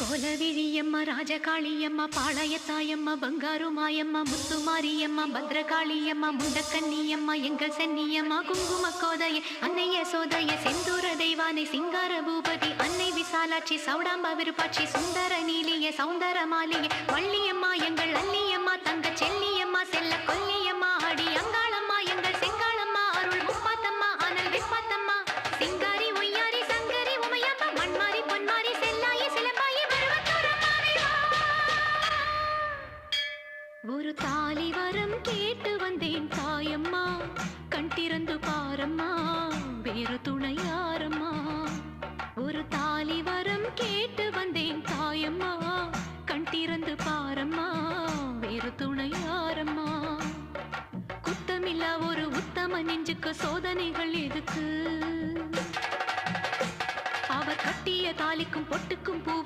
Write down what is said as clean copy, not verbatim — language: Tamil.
கோலவிழியம்மா ராஜகாளியம்மா பாளையத்தாயம்மா பங்காரு மாயம்மா முத்துமாரியம்மா பத்ரகாளியம்மா முண்டக்கன்னியம்மா எங்கள் சென்னியம்மா குங்கும கோதைய அன்னைய சோதைய செந்தூர தெய்வானை சிங்கார பூபதி அன்னை விசாலாட்சி சௌடாம்ப விருப்பாட்சி சுந்தர நீலிய சௌந்தர மாலிய வள்ளியம்மா எங்கள் அல்லியம்மா தங்க செல்லியம்மா செல்ல கொல்லியம்மா அடி அங்காளம்மா எங்கள் செங்காளம்மா அருள் முப்பாத்தம்மா அனல் விப்பாத்தம்மா சிங்காரி ஒய்யாரி சங்கரி உமையம்மா மண்மாரி பொன்மாரி செல்லாயி சிலம்பாயி ஒரு தாலி வரம் கேட்டு வந்தேன் தாயம்மா கண் திறந்து பாரம்மா வேறு துணை யாரம்மா ஒரு தாலி வரம் கேட்டு வந்தேன் தாயம்மா கண் திறந்து பாரம்மா வேறு துணை யாரம்மா குத்தமில்லா ஒரு உத்தம நெஞ்சுக்கு சோதனைகள் எதுக்கு அவர் கட்டிய தாலிக்கும் பொட்டுக்கும் பூவுக்கும்